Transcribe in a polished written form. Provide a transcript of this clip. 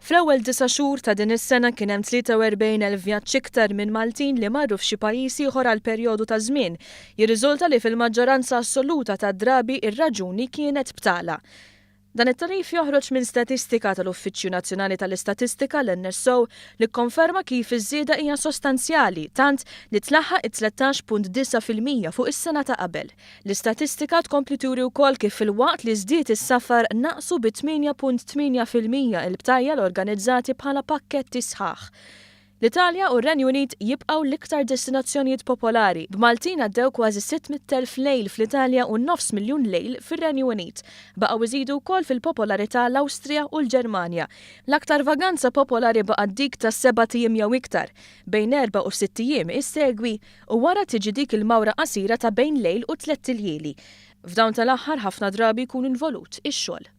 Fl-ewwel 9 xhur ta' din is-sena kien hemm 43,000 vjaġġ iktar minn Maltin li marru f'xi pajjiż ieħor għal perjodu ta' żmien. Jirriżulta li fil-maġġoranza assoluta tad-drabi ir-raġuni kienet btala. Dan it-tarif joħroġ minn statistika tal-Uffiċċju Nazzjonali tal-Istatistika l-NSO li kkonferma kif iż-żieda hija sostanzjali tant li tlaħħaq 13.9% fuq is-sena ta' qabel. L-istatistika tkompli turi wkoll kif filwaqt li żdied is-safar naqsu bi 8.8% il-btajja l-organizzati bħala pakketti sħaħ. L-Italja u r-Renju Unit jibqgħu l-iktar destinazzjonijiet popolari, b'Maltin għaddew kważi 600,000 lejl fl-Italja u 900,000 lejl fir-Renju Unit. Baqgħu iżidu wkoll fil-popolarità l-Awstrija u l-Ġermanja. L-aktar vaganza popolari baqgħet dik ta' 7 ijiem jew iktar, bejn 4 u 6 ijiem issegwi u wara tiġi dik il-mawra qasira ta' bejn lejl u 3 iljieli. F'dawn tal-aħħar ħafna drabi jkun involut ix-xogħol.